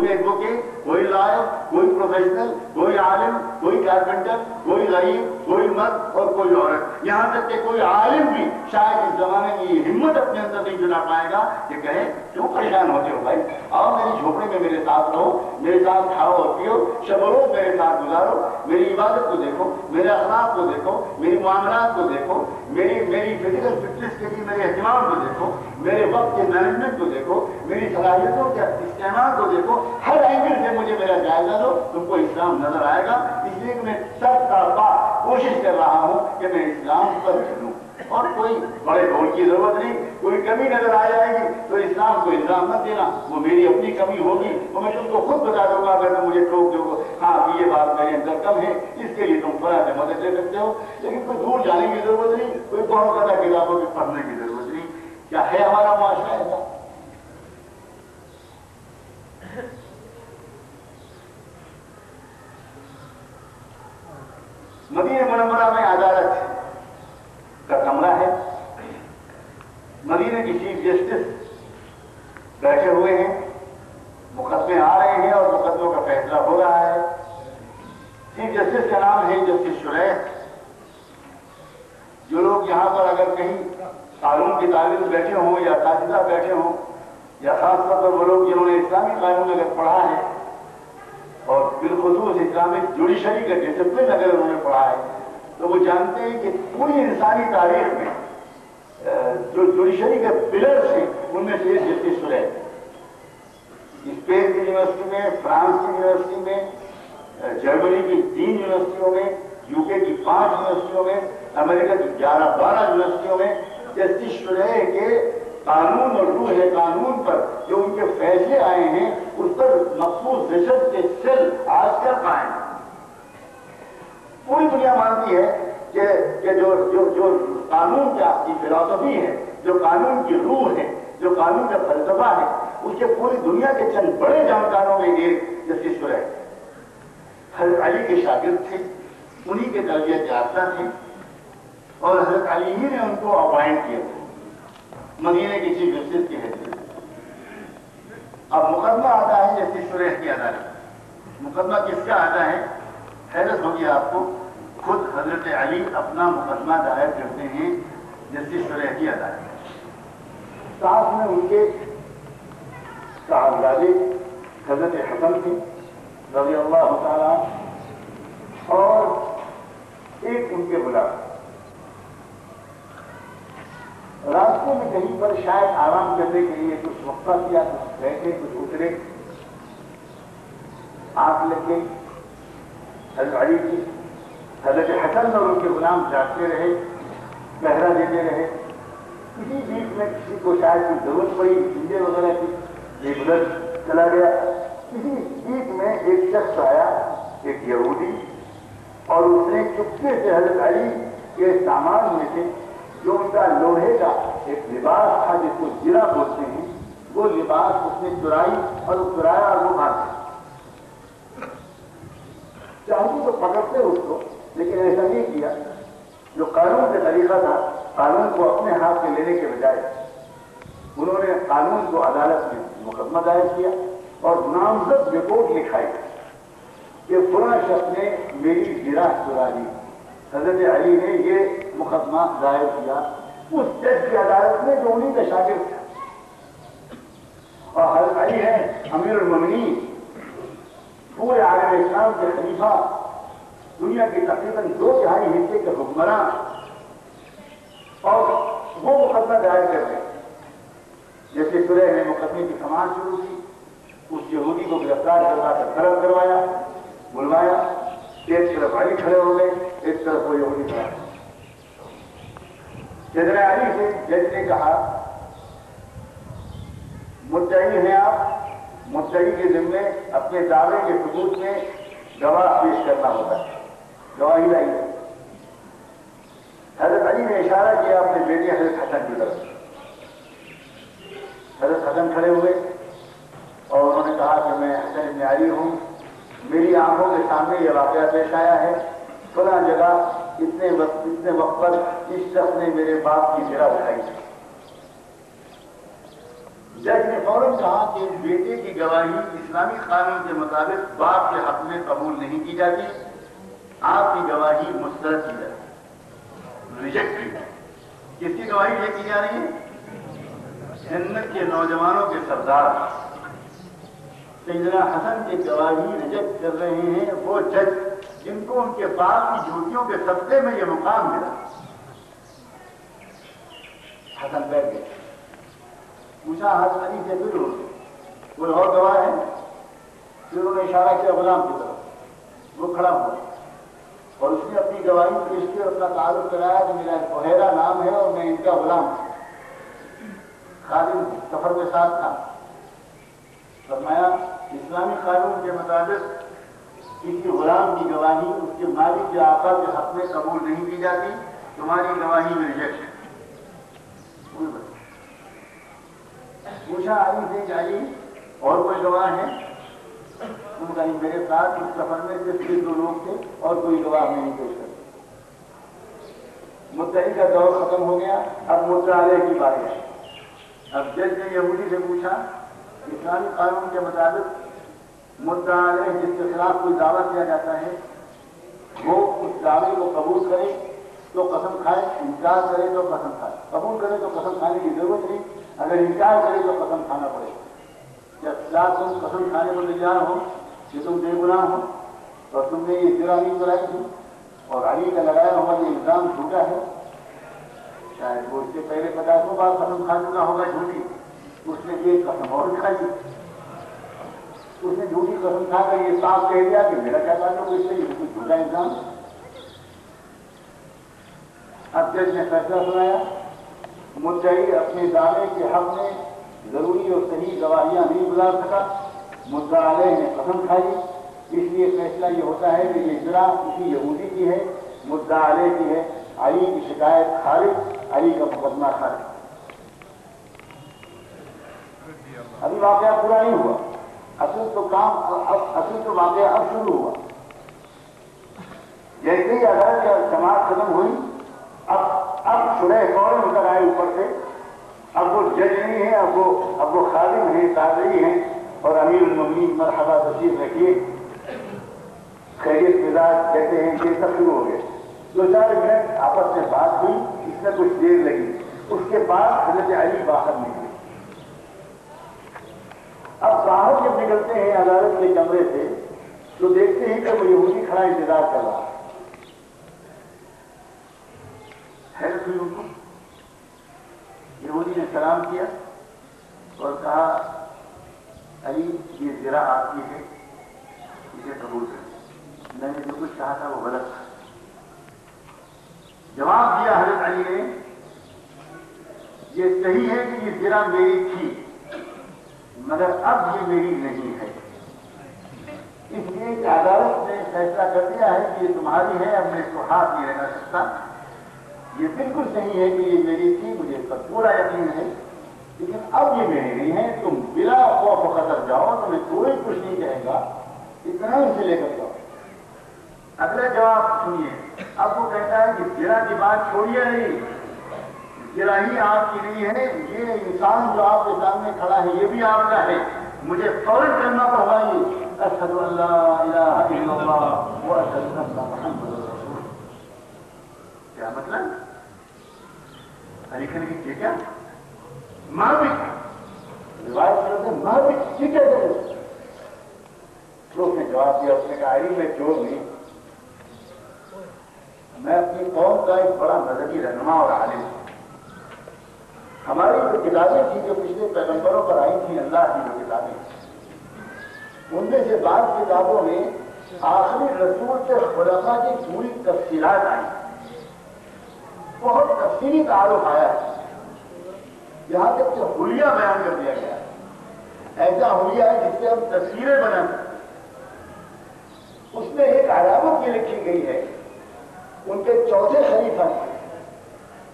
کوئی ایڈوکیٹ، کوئی لائر، کوئی پروفیشنل، کوئی عالم، کوئی کارپینٹر، کوئی غریب، کوئی مرد اور کوئی عورت، یہاں تک کہ کوئی عالم بھی شاید اس زمانے میں یہ ہمت اپنے اندر نہیں جتا پائے گا کہ کہے کیوں پریشان ہوتے ہو بھائی، آؤ میری جھوپڑے میں میرے ساتھ رہو، میرے ساتھ کھاؤ اور پیو، شب و روز میرے ساتھ گزارو، میری عبادت کو دیکھو، میرے اخلاق کو دیکھو، میری معاملات کو دیکھو، میری فزیکل فٹنس کے لیے میرے اہتمام کو دیکھو، میرے وقت کے مینجمنٹ کو دیکھو، میری صلاحیتوں کے استعمال کو دیکھو، ہر اینگل سے مجھے میرا جائزہ دو، تم کو اسلام نظر آئے گا۔ اس لیے کہ میں سب کا کوشش کر رہا ہوں کہ میں اسلام پر چلوں، اور کوئی بڑے ڈھول کی ضرورت نہیں، کوئی کمی نظر آ جائے گی تو اسلام کو الزام مت دینا، وہ میری اپنی کمی ہوگی، اور میں تم کو خود بتا دوں گا اگر تم مجھے ٹوک دو گے ہاں یہ بات میرے اندر کم ہے، اس کے لیے تم فلاں سے مدد لے سکتے ہو، لیکن کوئی دور جانے کی ضرورت نہیں، کوئی بہت زیادہ کتابوں کی پڑھنے کی ضرورت نہیں۔ کیا ہے ہمارا معاشرہ ایسا؟ مدینہ منورہ میں عدالت کا کمرہ ہے، مدینہ کی چیف جسٹس بیٹھے ہوئے ہیں، مقدمے آ رہے ہیں اور مقدموں کا فیصلہ ہو رہا ہے۔ چیف جسٹس کا نام ہے جسٹس شریح۔ جو لوگ یہاں پر اگر کہیں قانون کی طالب بیٹھے ہوں یا اساتذہ بیٹھے ہوں، یا خاص طور پر وہ لوگ جنہوں نے اسلامی قانون اگر پڑھا ہے اور بالخصوص اسلامک جوڈیشری کا ڈسپلن اگر انہوں نے پڑھا ہے، تو وہ جانتے ہیں کہ پوری انسانی تاریخ میں جو جوڈیشری کے پلرز ہیں ان میں سے جسٹس شریح، اسپین کی یونیورسٹی میں، فرانس کی یونیورسٹی میں، جرمنی کی 3 یونیورسٹیوں میں، یو کے کی 5 یونیورسٹیوں میں، امریکہ کی 11-12 یونیورسٹیوں میں جسٹس شریح کے قانون اور روح قانون پر جو ان کے فیصلے آئے ہیں اس پر مخصوص ریسرچ کے سیل آج کل قائم ہیں۔ پوری دنیا مانتی ہے کہ جو قانون کی فلسفی ہے، جو قانون کی روح ہے، جو قانون کا فلسفہ ہے، اس کے پوری دنیا کے چند بڑے جانکاروں میں ایک جسٹس شریح حضرت علی کے شاگرد تھے، انہی کے تربیت یافتہ تھے، اور حضرت علی ہی نے ان کو اپوائنٹ کیا تھا مدینہ کی چیف جسٹس کی حیثیت۔ اب مقدمہ آتا ہے جسٹس شریح کی عدالت۔ مقدمہ کس کا آتا ہے؟ حیرت ہوگی آپ کو، خود حضرت علی اپنا مقدمہ دائر کرتے ہیں جسٹس شریح کی عدالت۔ ساتھ میں ان کے صاحبزادے حضرت حسن تھے رضی اللہ تعالیٰ، اور ایک ان کے غلام۔ راستے میں کہیں پر شاید آرام کرنے کے لیے کچھ وقفہ کیا، کچھ بیٹھے، کچھ اترے، آنکھ لگ گئی حضرت علی کی۔ حضرت حسن اور ان کے غلام جاگتے رہے، پہرا دیتے رہے۔ کسی بیچ میں کسی کو شاید کوئی ضرورت پڑی جنجے وغیرہ کی، یہ گزر چلا گیا۔ کسی بیچ میں ایک شخص آیا، ایک یہودی، اور اس نے چپکے سے حضرت علی کے سامان میں سے جو ان کا لوہے کا ایک لباس تھا جس کو زرہ بولتے ہیں، وہ لباس اس نے چرائی اور چرایا اور وہ بھاگ گیا۔ چاہیے تو پکڑتے اس کو، لیکن ایسا نہیں کیا جو قانون کا طریقہ تھا۔ قانون کو اپنے ہاتھ میں لینے کے بجائے انہوں نے قانون کو عدالت میں مقدمہ دائر کیا اور نامزد رپورٹ لکھائی کہ فلاں شخص نے میری زرہ چرا لی۔ حضرت علی نے یہ مقدمہ دائر کیا اس جج کی عدالت میں جو انہی کا شاگرد تھا، اور حضرت علی ہے امیر المومنین، پورے عالم اسلام کے خلیفہ، دنیا کے تقریباً 2/3 حصے کے حکمران، اور وہ مقدمہ دائر کر رہے۔ جیسے شریح نے مقدمے کی سماعت شروع کی، اس یہودی کو گرفتار کروا کر طلب کروایا، بلوایا، ایک طرف علی کھڑے ہو گئے، ایک طرف وہ یہودی کھڑا۔ سیدنا علی سے جج نے کہا مدعی ہیں آپ، مدعی کے ذمے اپنے دعوے کے ثبوت میں گواہ پیش کرنا ہوتا ہے، گواہی لائیے۔ حضرت علی نے اشارہ کیا اپنے بیٹے حضرت حسن کی طرف۔ حضرت حسن کھڑے ہوئے اور انہوں نے کہا کہ میں حسن ابن علی ہوں، میری آنکھوں کے سامنے یہ واقعہ پیش آیا ہے، فلاں جگہ اتنے وقت پر اس شخص نے میرے باپ کی زرہ اٹھائی تھی۔ جج نے فوراً کہا کہ بیٹے کی گواہی اسلامی قانون کے مطابق باپ کے حق میں قبول نہیں کی جاتی، آپ کی گواہی مسترد کی جاتی، ریجیکٹ کی جاتی۔ کس کی گواہی ریجیکٹ کی جا رہی ہے؟ جنت کے نوجوانوں کے سردار سیدنا حسن کی گواہی ریجیکٹ کر رہے ہیں وہ جج جن کو ان کے باپ کی ڈیوٹیوں کے صدقے میں یہ مقام ملا۔ حسن بیٹھ گئے، پوچھا حضرت علی سے پھر کوئی اور گواہ ہے؟ پھر انہوں نے اشارہ کیا غلام کی طرف، وہ کھڑا ہوا اور اس نے اپنی گواہی پیش کی اور اپنا تعارف کرایا کہ میرا بحیرہ نام ہے اور میں ان کا غلام ہوں، خادم سفر کے ساتھ تھا۔ فرمایا اسلامی قانون کے مطابق کسی غلام کی گواہی اس کے مالک یا آقا کے حق میں قبول نہیں کی جاتی، تمہاری گواہی میں ریجیکٹ۔ پوچھا علی سے کہ علی اور کوئی گواہ ہے؟ انہوں نے میرے ساتھ اس سفر میں صرف 2 لوگ تھے اور کوئی گواہ میں نہیں پیش کرتے۔ مدعی کا دور ختم ہو گیا، اب مدعا علیہ کی باری ہے۔ اب جج نے یہودی سے پوچھا اسلامی قانون کے مطابق مدعا علیہ جس کے خلاف کوئی دعویٰ کیا جاتا ہے وہ اس دعوے کو قبول کرے تو قسم کھائے، انکار کرے تو قسم کھائے۔ قبول کرے تو قسم کھانے کی ضرورت نہیں، اگر انکار کرے تو قسم کھانا پڑے۔ جب تم قسم کھانے کو تیار ہو کہ تم بے گناہ ہو اور تم نے یہ جرائم کرائی تھی اور علی کا لگایا ہوا یہ الزام جھوٹا ہے، شاید وہ اس سے پہلے 50 بار قسم کھا چکا ہوگا جھوٹی، اس نے ایک قسم اور کھائی، اس نے جھوٹی قسم کھا کر یہ صاف کہہ دیا کہ میرا کیا تعلق اس سے، یہ کوئی جھوٹا الزام ہے۔ اب جج نے فیصلہ سنایا، مدعی اپنے دعوے کے حق میں ضروری اور صحیح گواہیاں نہیں گزار سکا، مدعا علیہ نے قسم کھائی، اس لیے فیصلہ یہ ہوتا ہے کہ یہ اجرا کسی یہودی کی ہے، مدعا علیہ کی ہے، علی کی شکایت خارج، علی کا مقدمہ خارج۔ ابھی واقعہ پورا نہیں ہوا، اصل تو واقعہ اب شروع ہوا۔ جیسے ہی عدالت کی سماعت ختم ہوئی، اب شرح فوراً اتر آئے اوپر سے، اب وہ جج نہیں ہے، اب وہ خادم ہیں، تابعی ہیں، اور امیر المومنین مرحبا تشریف رکھیے، خیریت مزاج کہتے ہیں، یہ سب شروع ہو گئے۔ 2-4 منٹ آپس میں بات ہوئی، اس میں کچھ دیر لگی، اس کے بعد حضرت علی باہر نکلے۔ اب باہر جب نکلتے ہیں عدالت کے کمرے سے تو دیکھتے ہیں کہ وہ یہودی کھڑا انتظار کر رہا ہے۔ یہودی نے سلام کیا اور کہا علی یہ زرا آپ کی ہے، اسے قبول کریں۔ میں نے جو کچھ کہا تھا وہ غلط تھا۔ جواب دیا حضرت علی نے، یہ صحیح ہے کہ یہ زرا میری تھی مگر اب یہ میری نہیں ہے، اس لیے عدالت نے فیصلہ کر دیا ہے کہ یہ تمہاری ہے، اب میں اس کو ہاتھ نہیں لگا سکتا۔ یہ بالکل صحیح ہے کہ یہ میری تھی، مجھے اس پر پورا یقین ہے، لیکن اب یہ میری نہیں ہے، تم بلا خوف و خطر جاؤ، تمہیں کوئی کچھ نہیں کہے گا، اتنا اسے لے کر جاؤ۔ اگلا جواب سنیے، اب وہ کہتا ہے کہ زرا کی بات چھوڑیے نہیں، زرا ہی آپ کی نہیں ہے، یہ انسان جو آپ کے سامنے کھڑا ہے یہ بھی آپ کا ہے، مجھے فوراً کرنا پڑوائیے، اشہد ان لا الہ الا اللہ واشہد ان محمد رسول اللہ۔ کیا مطلب؟ لکھنے کی کیا محبت روایت کرتے محبت ٹھیک ہے۔ تو اس نے جواب دیا، اس نے کہا علی میں چور نہیں، میں اپنی قوم کا ایک بڑا مذہبی رہنما اور عالم ہوں۔ ہماری جو کتابیں تھیں جو پچھلے پیغمبروں پر آئی تھیں، اللہ کی جو کتابیں، ان میں سے بعض کتابوں میں آخری رسول سے خلفاء کی پوری تفصیلات آئی، بہت تفصیلی تعارف آیا ہے، یہاں تک کہ حلیہ بیان کر دیا گیا ہے، ایسا حلیہ ہے جس سے ہم تصویریں بنا سکتے۔ اس میں ایک علامت یہ لکھی گئی ہے ان کے چوتھے خلیفہ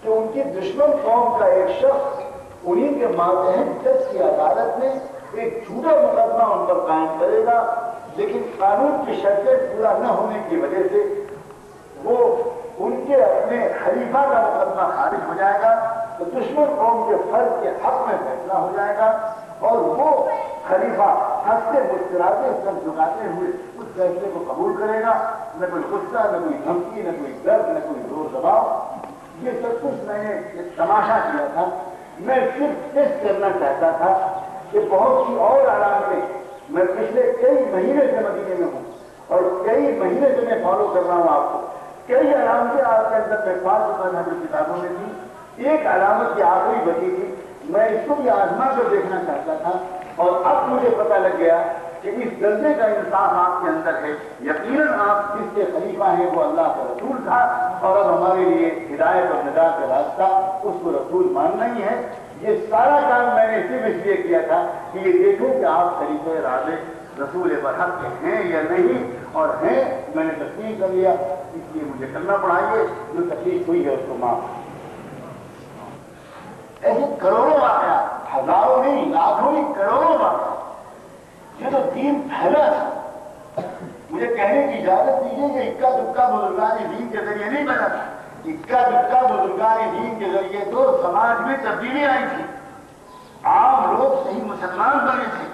کہ ان کی دشمن قوم کا ایک شخص انہی کے ماتحت جج کی عدالت میں ایک جھوٹا مقدمہ ان پر قائم کرے گا، لیکن قانون کی شرطیں پورا نہ ہونے کی وجہ سے وہ ان کے اپنے خلیفہ کا مقدمہ خارج ہو جائے گا تو دشمن قوم کے فرض کے حق میں فیصلہ ہو جائے گا اور وہ خلیفہ ہنستے مسکراتے سر جھکاتے ہوئے اس فیصلے کو قبول کرے گا. نہ کوئی غصہ، نہ کوئی دھمکی، نہ کوئی درد، نہ کوئی زور دباؤ. یہ سب کچھ میں نے ایک تماشا کیا تھا. میں صرف ٹیسٹ کرنا چاہتا تھا کہ بہت سی اور علامتیں میں پچھلے کئی مہینے سے مدینے میں ہوں اور کئی مہینے سے میں فالو کر رہا ہوں آپ کو. کئی علامتیں آپ کے اندر میں پا چکا تھا جو کتابوں میں تھی. ایک علامت کی آخری بچی تھی. میں اس کو بھی آزما کر دیکھنا چاہتا تھا اور اب مجھے پتہ لگ گیا کہ اس درجے کا انصاف آپ کے اندر ہے. یقیناً آپ جس کے خلیفہ ہیں وہ اللہ کا رسول تھا اور اب ہمارے لیے ہدایت اور نجات کا راستہ اس کو رسول ماننا ہی ہے. یہ سارا کام میں نے صرف اس لیے کیا تھا کہ یہ دیکھوں کہ آپ خلیفہ راشد رسول برحق کے ہیں یا نہیں، اور ہیں. میں نے تسلیم کر لیا، اس لیے مجھے کرنا پڑا. یہ جو تکلیف ہوئی ہے اس کو معاف. ایسے کروڑوں واقعات، ہزاروں نہیں، لاکھوں نہیں، کروڑوں واقعات. یہ تو دین پھیلا تھا. مجھے کہنے کی اجازت دیجیے کہ اکا دکا بزرگان دین کے ذریعے نہیں بنا تھا. اکا دکا بزرگان دین کے ذریعے تو سماج میں تبدیلی آئی تھی. عام لوگ صحیح مسلمان بنے تھے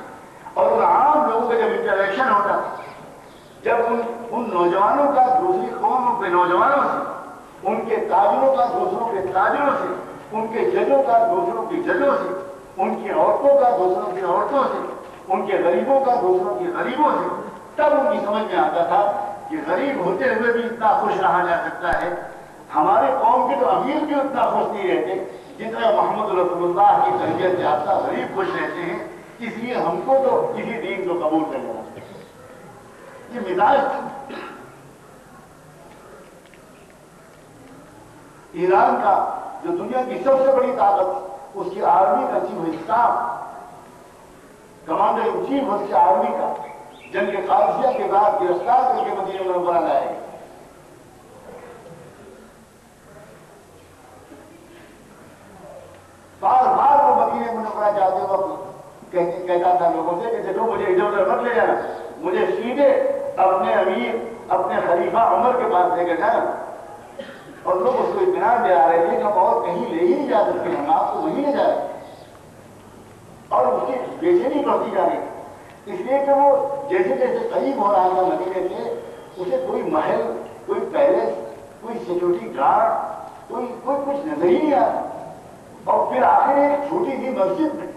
اور ان عام لوگوں کا جب انٹریکشن ہوتا تھا، جب ان نوجوانوں کا دوسری قوموں کے نوجوانوں سے، ان کے تاجروں کا دوسروں کے تاجروں سے، ان کے ججوں کا دوسروں کی ججوں سے، ان کی عورتوں کا دوسروں کی عورتوں سے، ان کے غریبوں کا دوسروں کی غریبوں سے، تب ان کی سمجھ میں آتا تھا کہ غریب ہوتے ہوئے بھی اتنا خوش رہا جا سکتا ہے. ہمارے قوم کے تو امیر بھی اتنا خوش نہیں رہتے جتنا محمد رسول اللہ کی تربیت یافتہ غریب خوش رہتے ہیں. اس لیے ہم کو تو اسی دین کو قبول کرنا ہے. یہ مزاج تھا. ایران کا جو دنیا کی سب سے بڑی طاقت، اس کی آرمی کا chief staff, commander in chief اس کی آرمی کا، جنگ قادسیہ کے بعد گرفتار کر کے مدینہ منورہ لائے گئے. بار بار وہ مدینہ منورہ جاتے وقت کہتا تھا لوگوں سے کہ دیکھو مجھے ادھر ادھر مت لے جانا، مجھے سیدھے اپنے امیر، اپنے خلیفہ عمر کے پاس لے کر جانا. اور لوگ اس کو اطمینان دے آ رہے تھے کہ ہم اور کہیں لے ہی نہیں جا سکتے، ہم آپ کو وہیں لے جائیں. اور اس کی بے چینی بڑھتی جا رہی تھی، اس لیے کہ وہ جیسے جیسے قریب ہو رہا تھا مدینے سے، اسے کوئی محل، کوئی پیلس، کوئی سیکورٹی گارڈ، کوئی کچھ نظر ہی نہیں آتا. اور پھر آخر ایک چھوٹی سی مسجد میں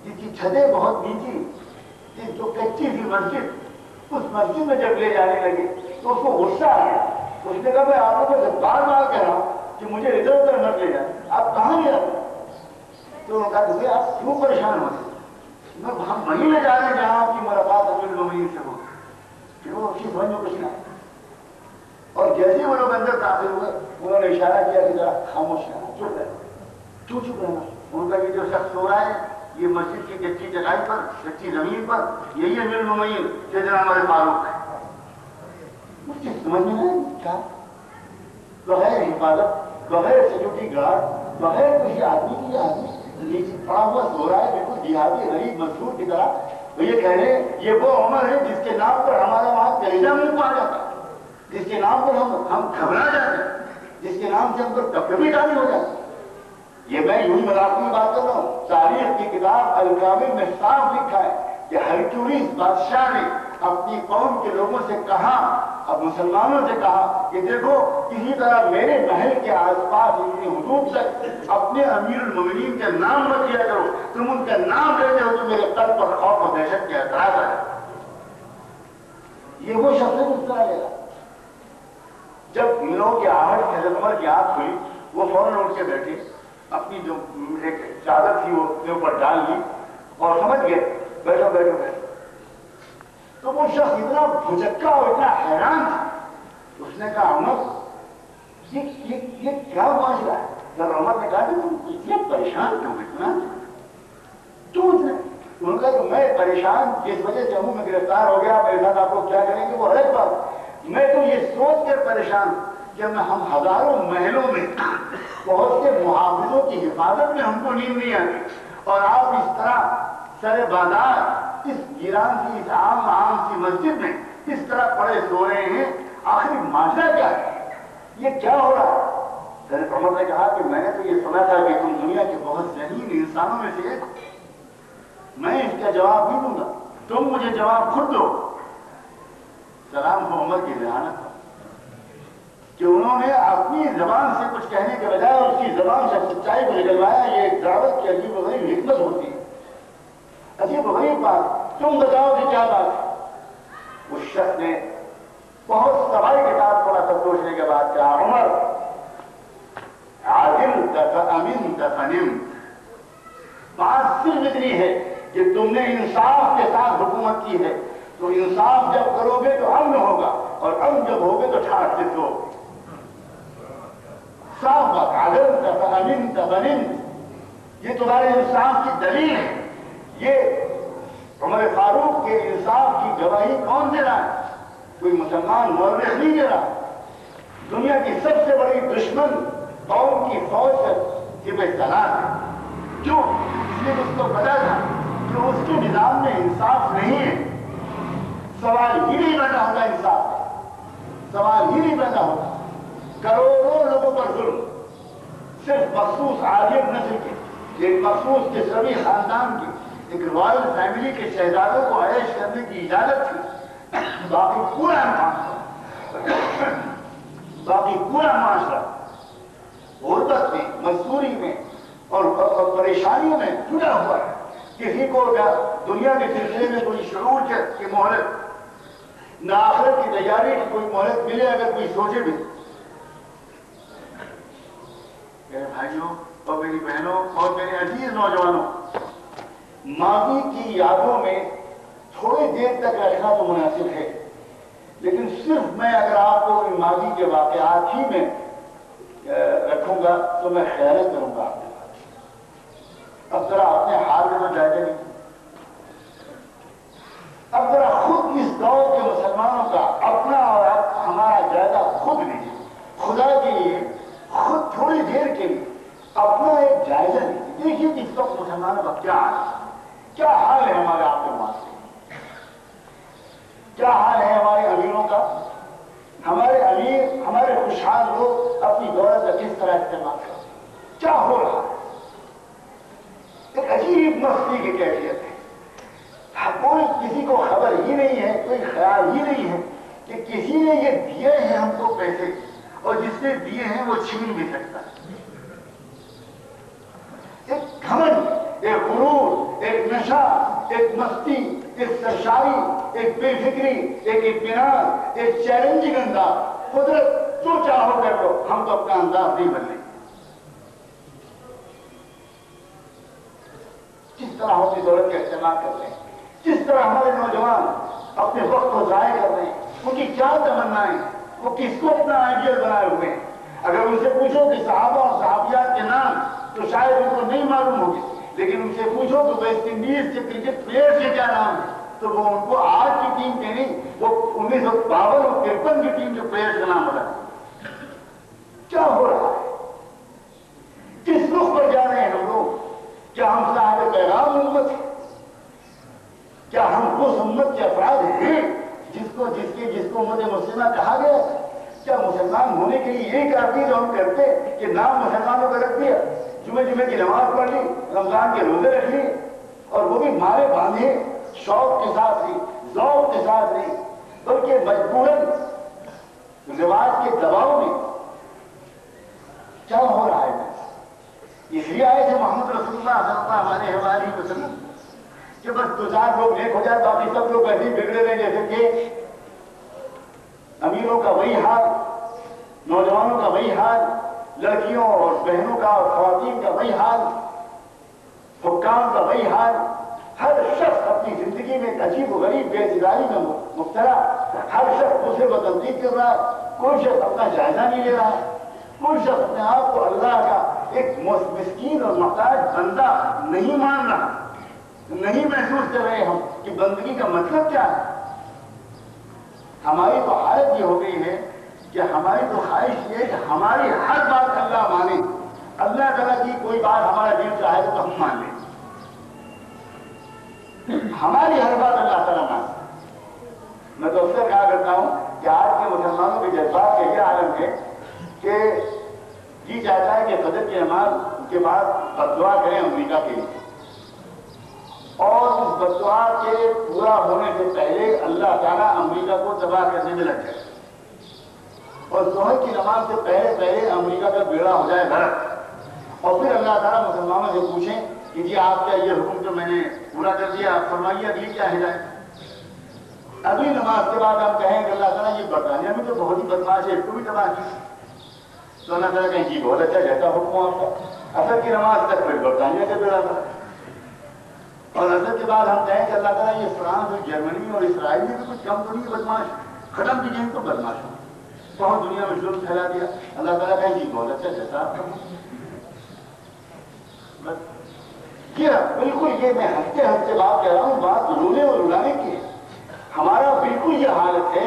جس کی چھتیں بہت نیچی، جو کچی سی مسجد، اس مسجد میں جب لے جانے لگے تو اس کو غصہ آ گیا. اس نے کہا میں آپ کو بار بار کہہ رہا ہوں کہ مجھے ادھر ادھر مت لے جائیں، آپ کہاں لے جاتے؟ تو انہوں نے کہا کہ آپ کیوں پریشان ہوتے؟ ہم وہیں لے جا رہے ہیں جہاں آپ کی ملاقات امیر المومنین سے ہو. پھر وہ اس کی سمجھ میں کچھ نہ. اور جیسے وہ لوگ اندر داخل ہوئے، انہوں نے اشارہ کیا کہ ذرا خاموش رہنا، چپ رہنا. کیوں چپ رہنا؟ ان کا یہ جو شخص سو رہا ہے یہ مسجد کی کچی چٹائی پر، کچی زمین پر، یہی امیر المومنین سیدنا عمر فاروق ہے. مجھے سمجھ میں نہیں کیا، بغیر حفاظت، بغیر سیکورٹی گارڈ، بغیر کسی آدمی کی آدمی نیچے پڑا ہوا سو رہا ہے، بالکل دیہاتی غریب مزدور کی طرح. تو یہ کہہ رہے ہیں یہ وہ عمر ہے جس کے نام پر ہمارا وہاں کلیجہ منہ کو آ جاتا ہے، جس کے نام پر ہم گھبرا جاتے ہیں، جس کے نام سے ہم پر کبھی ڈالی ہو جاتی. یہ میں یوں ہی مذاق میں بات کر رہا ہوں. تاریخ کی کتاب الکامل میں صاف لکھا ہے کہ ہرکیولس بادشاہ نے اپنی قوم کے لوگوں سے کہا، اب مسلمانوں سے کہا کہ دیکھو کسی طرح میرے محل کے آس پاس اتنی حدود تک اپنے امیر المومنین کے نام مت لیا کرو. تم ان کا نام لیتے ہو تو میرے قلب پر خوف و دہشت کے اثرات آئے. یہ وہ شخص ہے جس طرح لے گا. جب ان لوگوں کی آہٹ حضرت عمر کی آنکھ کھلی، وہ فوراً اٹھ کے بیٹھے، اپنی جو ایک چادر تھی وہ اپنے اوپر ڈال لی اور سمجھ گئے بیٹھو بیٹھو بیٹھو. تو وہ شخص اتنا بھجکا اور اتنا حیران تھا. اس نے کہا عمر یہ کیا معاملہ ہے؟ جب عمر نے کہا کہ تم اتنے پریشان کیوں اتنا کیوں اتنے؟ انہوں نے کہا کہ میں پریشان جس وجہ سے ہوں، میں گرفتار ہو گیا، میرے ساتھ آپ لوگ کیا کریں گے وہ الگ بات. میں تو یہ سوچ کر پریشان ہوں کہ ہم ہزاروں محلوں میں بہت سے محافظوں کی حفاظت میں ہم کو نیند نہیں آتی، اور آپ اس طرح سر بازار اس ویران کی اس عام سی مسجد میں اس طرح پڑے سو رہے ہیں. آخر ماجرا کیا ہے؟ یہ کیا ہو رہا ہے؟ حضرت عمر نے کہا کہ میں نے تو یہ سنا تھا کہ تم دنیا کے بہت ذہین انسانوں میں سے ایک ہو، میں اس کا جواب نہیں دوں گا، تم مجھے جواب خود دو۔ سلام ہو عمر کی ذہانت کہ انہوں نے اپنی زبان سے کچھ کہنے کے بجائے اس کی زبان سے سچائی کو نکلوایا۔ یہ ایک دعوت کی عجیب و غریب حکمت ہوتی ہے، عجیب و غریب بات۔ تم بتاؤ کہ کیا بات ہے؟ اس شخص نے بہت سوال کے ساتھ تھوڑا سا سوچنے کے بعد کہا، عمر عادلت فامنت فنمت، بات صرف اتنی ہے کہ تم نے انصاف کے ساتھ حکومت کی ہے، تو انصاف جب کرو گے تو امن ہوگا، اور امن جب ہوگے تو ٹھاٹ سے سو۔ صاف بات، عادلت فامنت فنمت، یہ تمہارے انصاف کی دلیل ہے۔ یہ عمر فاروق کے انصاف کی گواہی کون دے رہا ہے؟ کوئی مسلمان مورخ نہیں دے رہا، دنیا کی سب سے بڑی دشمن قوم کی فوج سے بے سلام ہے۔ کیوں؟ اس لیے اس کو پتا تھا کہ اس کے نظام میں انصاف نہیں ہے۔ سوال ہی نہیں پیدا ہوتا انصاف کا، سوال ہی نہیں پیدا ہوتا۔ کروڑوں لوگوں پر ظلم، صرف مخصوص عاجل نسل کے، ایک مخصوص کسروی خاندان کی، ایک رائل فیملی کے شہزادوں کو عیش کرنے کی اجازت تھی، باقی پورا معاشرہ غربت میں، مزدوری میں اور پریشانیوں میں جڑا ہوا ہے۔ کسی کو دنیا کے سلسلے میں کوئی شعور کی مہلت، نہ آخرت کی تیاری کی کوئی مہلت ملے اگر کوئی سوچے بھی۔ میرے بھائیوں اور میری بہنوں اور میرے عزیز نوجوانوں، ماضی کی یادوں میں تھوڑی دیر تک رکھنا تو مناسب ہے، لیکن صرف میں اگر آپ کو ان ماضی کے واقعات ہی میں رکھوں گا تو میں خیانت کروں گا آپ کے پاس۔ اب ذرا اپنے حال میں تو جائزہ نہیں، اب ذرا خود اس دور کے مسلمانوں کا اپنا اور ہمارا جائزہ خود لیجیے، خدا کے لیے خود تھوڑی دیر کے لیے اپنا ایک جائزہ لیجیے۔ دیکھیے کہ اس وقت مسلمانوں کا کیا حال ہے ہمارے آپ کے معاشرے، کیا حال ہے ہمارے امیروں کا، ہمارے امیر، ہمارے خوشحال لوگ اپنی دولت کا کس طرح استعمال کرتے ہیں، کیا ہو رہا ہے۔ ایک عجیب مستی کی کیفیت ہے، کوئی کسی کو خبر ہی نہیں ہے، کوئی خیال ہی نہیں ہے کہ کسی نے یہ دیے ہیں ہم کو پیسے، اور جس نے دیے ہیں وہ چھین بھی سکتا ہے۔ ایک گھمنڈ، ایک غرور، ایک نشہ، ایک مستی، ایک سرشاری، ایک بے فکری، ایک اطمینان، ایک چیلنجنگ انداز۔ قدرت جو چاہو کر لو، ہم تو اپنا انداز نہیں بدلیں۔ کس طرح ہم اپنی دولت کا استعمال کر رہے ہیں، کس طرح ہمارے نوجوان اپنے وقت کو ضائع کر رہے ہیں، ان کی کیا تمنائیں، وہ کس کو اپنا آئیڈیل بنائے ہوئے ہیں۔ اگر ان سے پوچھو کہ صحابہ اور صحابیات کے نام تو شاید ان کو نہیں معلوم ہوگی، لیکن ان سے پوچھو کہ ویسٹ انڈیز کے کرکٹ پلیئر کے کیا نام ہے تو وہ ان کو آج کی ٹیم کے نہیں، وہ 1952 اور 53 کی ٹیم کے پلیئر کا نام بتا۔ کیا ہو رہا ہے، کس رخ پر جا رہے ہیں ہم لوگ؟ کیا ہم صاحب پیغام امت ہیں؟ کیا ہم اس امت کے افراد ہیں جس کو امت مسلمہ کہا گیا؟ کیا مسلمان ہونے کے لیے یہی کافی جو ہم کرتے کہ نام مسلمانوں کا رکھ دیا، جمعے کی نماز پڑھ لی، رمضان کے روزے رکھ لی، اور وہ بھی مارے باندھے، شوق کے ساتھ نہیں، ذوق کے ساتھ نہیں، بلکہ مجبوراً رواج کے دباؤ میں؟ کیا ہو رہا ہے؟ اس لیے آئے تھے محمد رسول اللہ صلی اللہ علیہ وسلم کہ بس دو چار لوگ نیک ہو جائے، باقی سب لوگ ایسے ہی بگڑے رہے جیسے کہ امیروں کا وہی حال، نوجوانوں کا وہی حال، لڑکیوں اور بہنوں کا اور خواتین کا وہی حال، حکام کا وہی حال۔ ہر شخص اپنی زندگی میں ایک عجیب و غریب بے اعتدالی میں مبتلا، ہر شخص دوسرے کو تنقید کر رہا ہے، کوئی شخص اپنا جائزہ نہیں لے رہا ہے، کوئی شخص اپنے آپ کو اللہ کا ایک مسکین اور محتاج بندہ نہیں مان رہا، نہیں محسوس کر رہے ہم کہ بندگی کا مطلب کیا ہے۔ ہماری تو حالت یہ ہو گئی ہے کہ ہماری تو خواہش یہ ہے کہ ہماری ہر بات اللہ مانے، اللہ تعالیٰ کی کوئی بات ہمارا دل چاہے تو ہم مان لیں، ہماری ہر بات اللہ تعالیٰ مانے۔ میں تو اکثر کہا کرتا ہوں کہ آج کے مسلمانوں کے جذبات کا یہ عالم ہے کہ جی چاہتا ہے کہ فجر کی نماز کے بعد بددعا کریں امریکہ کے لیے، اور اس بددعا کے پورا ہونے سے پہلے اللہ تعالیٰ امریکہ کو تباہ کرنے میں لگ جائے، اور ظہر کی نماز سے پہلے امریکہ کا بیڑا ہو جائے غرق، اور پھر اللہ تعالیٰ مسلمانوں سے پوچھیں کہ جی آپ کا یہ حکم تو میں نے پورا کر دیا، آپ فرمائیے اگلی کیا ہدایت۔ اگلی نماز کے بعد ہم کہیں کہ اللہ تعالیٰ یہ برطانیہ میں تو بہت ہی بدماش ہے، اس کو بھی تباہ کی، تو اللہ تعالیٰ کہیں جی بہت اچھا جیسا حکم آپ کا، اثر کی نماز تک پھر برطانیہ کا بیڑا تھا، اور اثر کے بعد ہم کہیں کہ اللہ تعالیٰ یہ فرانس اور جرمنی اور اسرائیل میں بھی کچھ کم تو نہیں بدماش، ختم کیجیے ان کو بدماش ہو، بہت دنیا میں ظلم پھیلا دیا، اللہ تعالیٰ کہیں جی بہت اچھا جیسا آپ کا، بالکل یہ میں ہنستے بات کہہ رہا ہوں، بات رونے اور رلانے کی ہے۔ ہمارا بالکل یہ حالت ہے،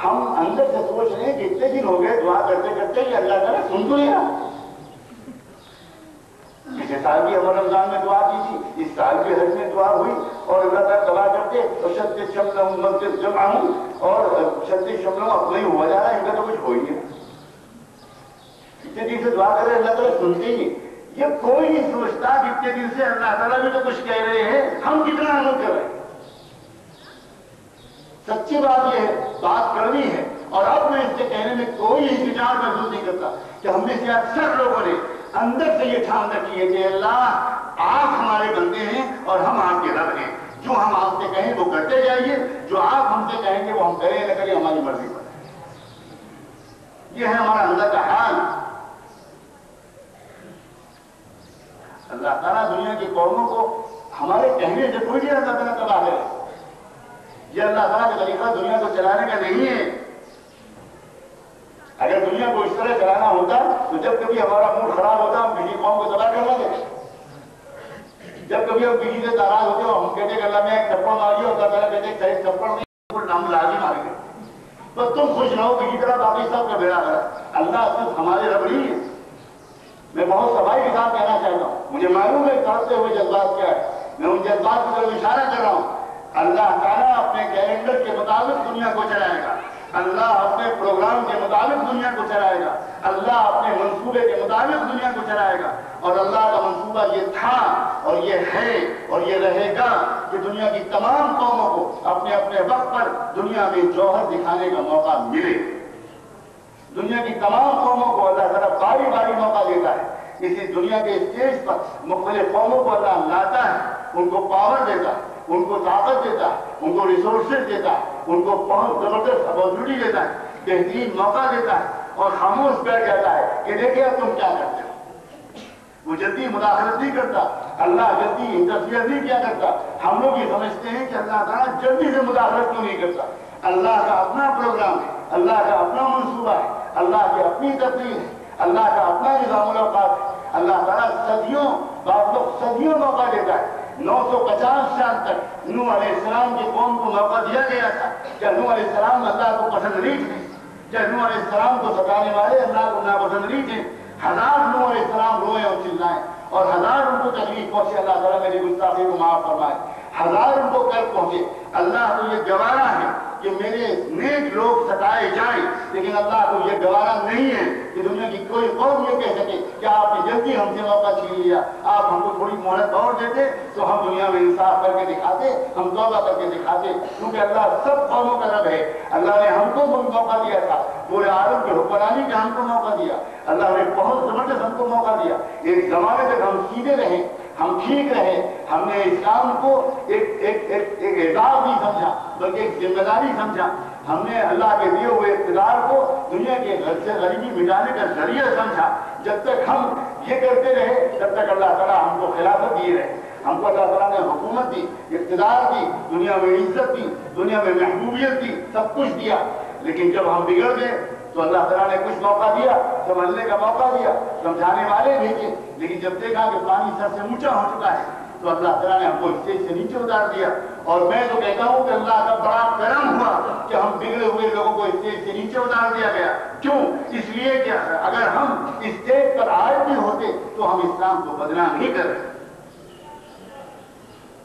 ہم اندر سے سوچ رہے ہیں کہ اتنے دن ہو گئے دعا کرتے کرتے یہ اللہ تعالیٰ سن تو نہیں رہا۔ پچھلے سال بھی ہم رمضان میں دعا کی تھی، اس سال بھی حج میں دعا ہوئی، اور اللہ تعالیٰ دعا کرتے اور شد شملہم مسجد جمعہم، اور شد شملہم اپنا ہی ہوا جا رہا ہے، ان کا تو کچھ ہو ہی نہیں، اتنے دن سے دعا کر رہے اللہ تعالیٰ سنتے ہی نہیں۔ یہ کوئی نہیں سوچتا کہ اتنے دن سے اللہ تعالیٰ بھی تو کچھ کہہ رہے ہیں، ہم کتنا عمل کر رہے ہیں۔ سچی بات یہ ہے، بات کرنی ہے، اور اب میں اس سے کہنے میں کوئی انتظار محسوس نہیں کرتا کہ ہم میں سے اکثر لوگوں نے اندر سے یہ ٹھان رکھی ہے کہ اللہ آپ ہمارے بندے ہیں اور ہم آپ کے رب ہیں، جو ہم آپ سے کہیں وہ کرتے جائیے، جو آپ ہم سے کہیں گے وہ ہم کریں نہ کریں ہماری مرضی پر ہے۔ یہ ہے ہمارا اندر کا حال۔ اللہ تعالیٰ دنیا کی قوموں کو ہمارے کہنے سے کوئی نہیں اللہ تعالیٰ تباہ ہے، یہ اللہ تعالیٰ کا طریقہ دنیا کو چلانے کا نہیں ہے۔ اگر دنیا کو اس طرح چلانا ہوتا تو جب کبھی ہمارا موڈ خراب ہوتا ہم کسی قوم کو تباہ کر دیں، جب کبھی ہم کسی سے ناراض ہوتے ہم کہتے کہ اللہ میں ایک تھپڑ ماری، اور اللہ تعالیٰ کہتے صحیح تھپڑ نہیں ہم لازم ماریں گے، بس تم خوش نہ ہو کسی طرح باقی صاحب کا بیڑا ہے۔ اللہ صرف ہمارے رب نہیں ہے۔ میں بہت صفائی کے ساتھ کہنا چاہتا ہوں، مجھے معلوم ہے تڑپتے ہوئے جذبات کیا ہے، میں ان جذبات کی طرف اشارہ کر رہا ہوں۔ اللہ تعالیٰ اپنے کیلنڈر کے مطابق دنیا کو چلائے گا، اللہ اپنے پروگرام کے مطابق دنیا کو چلائے گا، اللہ اپنے منصوبے کے مطابق دنیا کو چلائے گا، اور اللہ کا منصوبہ یہ تھا اور یہ ہے اور یہ رہے گا کہ دنیا کی تمام قوموں کو اپنے اپنے وقت پر دنیا میں جوہر دکھانے کا موقع ملے۔ دنیا کی تمام قوموں کو اللہ تعالیٰ باری باری موقع دیتا ہے، اسی دنیا کے اسٹیج پر مختلف قوموں کو اللہ لاتا ہے، ان کو پاور دیتا ہے، ان کو طاقت دیتا ہے، ان کو ریسورسز دیتا ہے، ان کو بہت زبردست اپارچونیٹی دیتا ہے، بہترین موقع دیتا ہے، اور خاموش بیٹھ جاتا ہے کہ دیکھیں اب تم کیا کرتے ہو۔ وہ جلدی مداخلت نہیں کرتا، اللہ جلدی انٹرفیئر نہیں کیا کرتا۔ ہم لوگ یہ سمجھتے ہیں کہ اللہ تعالیٰ جلدی سے مداخلت کیوں نہیں کرتا۔ اللہ کا اپنا پروگرام ہے، اللہ کا اپنا منصوبہ ہے، اللہ کی اپنی تدبیر ہے، اللہ کا اپنا نظام الاوقات ہے۔ اللہ تعالیٰ صدیوں بعض لوگ صدیوں موقع دیتا ہے۔ 950 سال تک نوح علیہ السلام کی قوم کو موقع دیا گیا تھا۔ کیا نوح علیہ السلام اللہ کو پسند نہیں تھے؟ کیا نوح علیہ السلام کو ستانے والے اللہ کو ناپسند نہیں تھے؟ ہزار نوح علیہ السلام روئے اور چلائے، اور ہزار ان کو تکلیف پہنچے، اللہ تعالیٰ میری گستاخی کو معاف فرمائے، ہزار ان کو قید پہنچے۔ اللہ کو یہ گوارا ہے کہ میرے نیک لوگ ستائے جائیں، لیکن اللہ کو یہ گوارا نہیں ہے کہ دنیا کی کوئی قوم یہ کہہ سکے کہ آپ نے جلدی ہم سے موقع چھین لیا، آپ ہم کو تھوڑی مہلت اور دیتے تو ہم دنیا میں انصاف کر کے دکھاتے، ہم توبہ کر کے دکھاتے۔ کیونکہ اللہ سب قوموں کا رب ہے، اللہ نے ہم کو موقع دیا تھا، پورے عالم کی حکمرانی کا ہم کو موقع دیا، اللہ نے بہت زبردست ہم کو موقع دیا۔ ایک زمانے تک ہم سیدھے رہے، ہم ٹھیک رہے، ہم نے اسلام کو ایک اعزاز نہیں سمجھا بلکہ ایک ذمہ داری سمجھا، ہم نے اللہ کے دیے ہوئے اقتدار کو دنیا کے سے غریبی مٹانے کا ذریعہ سمجھا۔ جب تک ہم یہ کرتے رہے تب تک اللہ تعالیٰ ہم کو خلافت دیے رہے، ہم کو اللہ تعالیٰ نے حکومت دی، اقتدار دی، دنیا میں عزت دی، دنیا میں محبوبیت دی، سب کچھ دیا۔ لیکن جب ہم بگڑ گئے تو اللہ تعالیٰ نے کچھ موقع دیا، سمجھنے کا موقع دیا، سمجھانے والے بھیجے، لیکن جب دیکھا کہ پانی سر سے اونچا ہو چکا ہے تو اللہ تعالیٰ نے ہم کو اسٹیج سے نیچے اتار دیا۔ اور میں تو کہتا ہوں کہ اللہ کا بڑا کرم ہوا کہ ہم بگڑے ہوئے لوگوں کو اسٹیج سے نیچے اتار دیا گیا۔ کیوں؟ اس لیے کہ اگر ہم اسٹیج پر آئے بھی ہوتے تو ہم اسلام کو بدنام نہیں کر رہے۔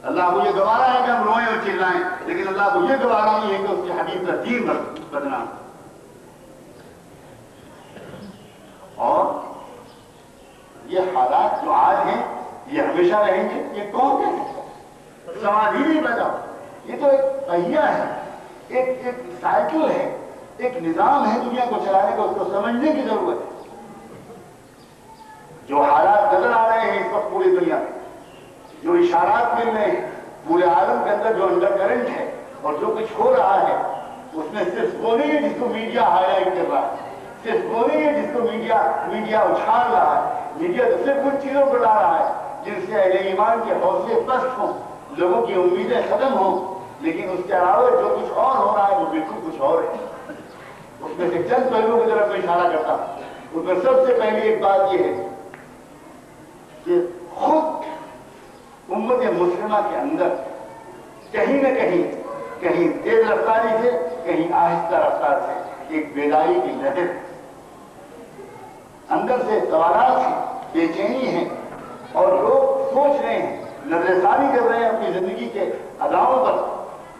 اللہ کو یہ گوارا ہے کہ ہم روئیں اور چلائیں، لیکن اللہ کو یہ گوارا نہیں ہے کہ اس کی حدیث کا دین بدنام۔ اور یہ حالات جو آج ہیں یہ ہمیشہ رہیں گے؟ یہ کون کہہ سکتا ہے؟ سوال ہی نہیں پیدا ہو. یہ تو ایک پہیہ ہے، ایک سائیکل ہے، ایک نظام ہے دنیا کو چلانے کا، اس کو سمجھنے کی ضرورت ہے. جو حالات نظر آ رہے ہیں اس وقت پوری دنیا میں، جو اشارات مل رہے ہیں پورے عالم کے اندر، جو انڈر کرنٹ ہے اور جو کچھ ہو رہا ہے، اس میں صرف وہ نہیں ہے جس کو میڈیا ہائی لائٹ کر رہا ہے، صرف وہ نہیں ہے جس کو میڈیا اچھال رہا ہے. میڈیا تو صرف ان چیزوں کو لا رہا ہے جن سے اہل ایمان کے حوصلے پست ہوں، لوگوں کی امیدیں ختم ہوں. لیکن اس کے علاوہ جو کچھ اور ہو رہا ہے وہ بالکل کچھ اور ہے. اس میں سے چند پہلوؤں کی طرف میں اشارہ کرتا ہوں. اس میں سب سے پہلی ایک بات یہ ہے کہ خود امت مسلمہ کے اندر کہیں نہ کہیں تیز رفتاری سے، کہیں آہستہ رفتار سے ایک بیداری کی لہر اندر سے سوالات ہیں، بے چینی ہے، اور لوگ سوچ رہے ہیں، نظر ثانی کر رہے ہیں اپنی زندگی کے اداؤں پر.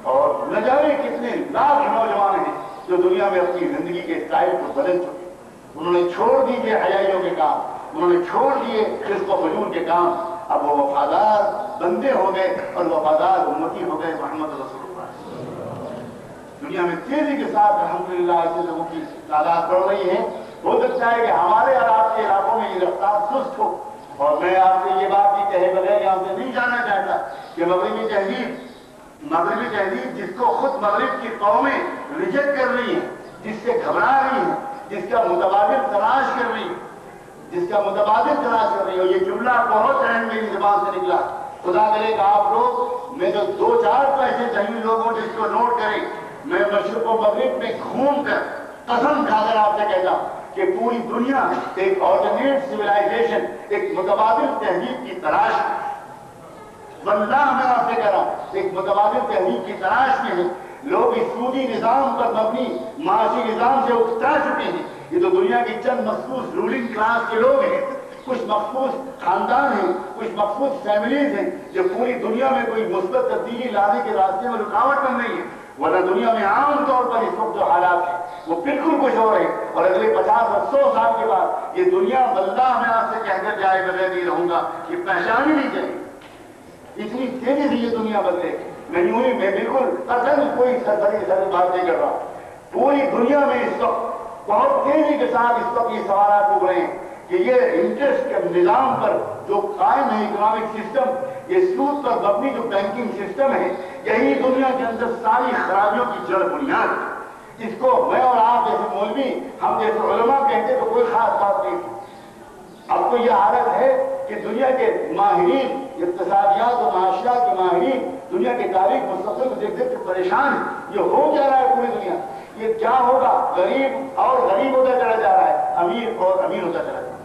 اور نہ جانے کتنے لاکھ نوجوان ہیں جو دنیا میں اپنی زندگی کے اسٹائل کو بدل چکے. انہوں نے چھوڑ دیے حیائیوں کے کام، انہوں نے چھوڑ دیے رزق و فجور کے کام. اب وہ وفادار بندے ہو گئے اور وفادار امتی ہو گئے محمد رسول اللہ. دنیا میں تیزی کے ساتھ الحمدللہ ایسے لوگوں کی تعداد بڑھ رہی ہے. ہو سکتا ہے کہ ہمارے اور آپ کے علاقوں میں یہ رفتار سست ہو. اور میں آپ سے یہ بات بھی کہے بغیر یہاں سے نہیں جانا چاہتا کہ مغربی تہذیب جس کو خود مغرب کی قومیں ریجیکٹ کر رہی ہیں، جس سے گھبرا رہی ہیں، جس کا متبادل تلاش کر رہی ہے، اور یہ جملہ بہت اہم میری زبان سے نکلا. خدا کرے کہ آپ لوگ میں جو 2-4 پیسے چاہیے لوگوں جس کو نوٹ کریں، میں مشرق و مغرب میں گھوم کر قسم کھا کر آپ سے کہتا ہوں کہ پوری دنیا ایک آلٹرنیٹ سویلائزیشن، ایک متبادل تہذیب کی تلاش میں. واللہ میں آپ سے کہہ رہا ہوں ایک متبادل تہذیب کی تلاش میں ہے. لوگ اس سودی نظام پر مبنی معاشی نظام سے اکتا چکے ہیں. یہ تو دنیا کی چند مخصوص رولنگ کلاس کے لوگ ہیں، کچھ مخصوص خاندان ہیں، کچھ مخصوص فیملیز ہیں جو پوری دنیا میں کوئی مثبت تبدیلی لانے کے راستے میں رکاوٹ بن رہی ہے. ورنہ دنیا میں عام طور پر اس وقت جو حالات ہیں وہ بالکل کچھ ہو رہے ہیں. اور اگلے 50 اور 100 سال کے بعد یہ دنیا واللہ میں آپ سے کہہ کر جائے بغیر نہیں رہوں گا، یہ پہچان ہی نہیں چاہیے. اتنی تیزی سے یہ دنیا بدلے. میں بالکل قطعاً کوئی سرسری بات نہیں کر رہا. پوری دنیا میں اس وقت بہت تیزی کے ساتھ اس وقت یہ سوالات اٹھ رہے ہیں کہ یہ انٹرسٹ کے نظام پر جو قائم ہے اکنامک سسٹم، یہ سود پر مبنی جو بینکنگ سسٹم ہے، یہی دنیا کے اندر ساری خرابیوں کی جڑ بنیاد ہے. اس کو میں اور آپ جیسے مولوی، ہم جیسے علماء کہتے تو کوئی خاص بات نہیں تھی. اب تو یہ حالت ہے کہ دنیا کے ماہرین، اقتصادیات و معاشیات کے ماہرین دنیا کی تاریخ مستقبل کو دیکھ دیکھ کے پریشان ہیں. یہ ہو کیا رہا ہے پوری دنیا؟ یہ کیا ہوگا؟ غریب اور غریب ہوتا چلا جا رہا ہے، امیر اور امیر ہوتا چلا جا رہا ہے.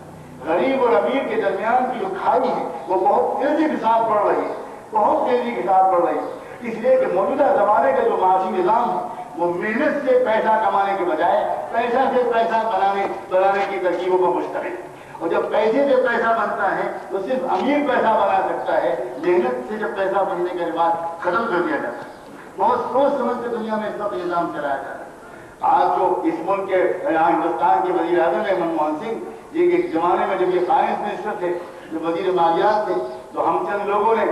غریب اور امیر کے درمیان کی جو کھائی ہے وہ بہت تیزی کے ساتھ بڑھ رہی ہے، بہت تیزی کے ساتھ بڑھ رہی ہے. اس لیے کہ موجودہ زمانے کا جو معاشی نظام ہے وہ محنت سے پیسہ کمانے کے بجائے پیسہ سے پیسہ بنانے کی ترکیبوں پر مشتمل ہے. اور جب پیسے سے پیسہ بنتا ہے تو صرف امیر پیسہ بنا سکتا ہے، محنت سے جب پیسہ بننے کا رواج ختم کر دیا جاتا ہے. بہت سوچ سمجھ کے دنیا میں اس وقت نظام چلایا جاتا ہے. آج جو اس ملک کے ہندوستان کے وزیر اعظم ہے منموہن سنگھ، یہ ایک زمانے میں جب یہ فائنانس منسٹر تھے، جو وزیر مالیات تھے، تو ہم چند لوگوں نے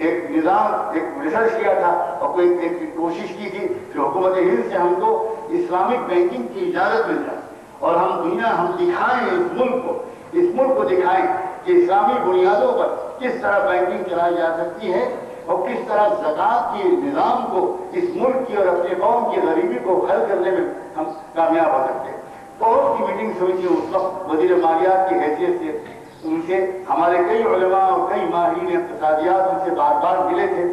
ایک نظام، ایک ریسرچ کیا تھا اور کوئی ایک کوشش کی تھی کہ حکومت ہند سے ہم کو اسلامک بینکنگ کی اجازت مل جائے اور ہم دکھائیں اس ملک کو دکھائیں کہ اسلامی بنیادوں پر کس طرح بینکنگ چلائی جا سکتی ہے اور کس طرح زکوٰۃ کے نظام کو اس ملک کی اور اپنے قوم کی غریبی کو حل کرنے میں ہم کامیاب ہو سکتے ہیں. بہت سی میٹنگز ہوئی تھی اس وقت وزیر مالیات کی حیثیت سے. ان سے ہمارے کئی علماء اور کئی ماہرین اقتصادیات ان سے بار بار ملے تھے.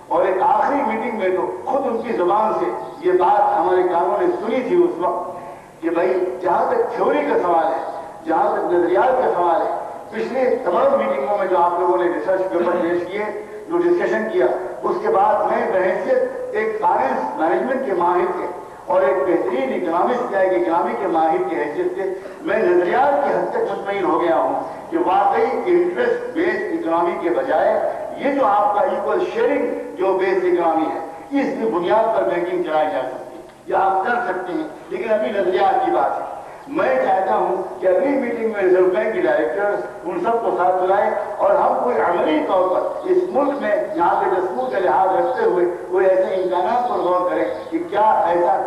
اور ایک آخری میٹنگ میں تو خود ان کی زبان سے یہ بات ہمارے کانوں نے سنی تھی اس وقت کہ بھائی جہاں تک تھیوری کا سوال ہے، جہاں تک نظریات کا سوال ہے، پچھلے تمام میٹنگوں میں جو آپ لوگوں نے ریسرچ پیپر پیش کیے، جو ڈسکشن کیا، اس کے بعد میں بحیثیت ایک فائنانس مینجمنٹ کے ماہر کے اور ایک بہترین اکنامسٹ یا ایک اکنامی کے ماہر کی حیثیت سے میں نظریات کی حد تک مطمئن ہو گیا ہوں کہ واقعی انٹرسٹ بیسڈ اکنامی کے بجائے یہ جو آپ کا ایکول شیئرنگ جو بیسڈ اکنامی ہے، اس کی بنیاد پر بینکنگ چلائی جا سکتی ہے، یہ آپ کر سکتے ہیں. لیکن ابھی نظریات کی بات ہے. میں چاہتا ہوں کہ اگلی میٹنگ میں ریزرو بینک کے ڈائریکٹرز ان سب کو ساتھ بلائیں اور ہم کوئی عملی طور پر اس ملک میں یہاں کے دستور کا لحاظ رکھتے ہوئے کوئی ایسے امکانات پر غور کریں کہ کیا ایسا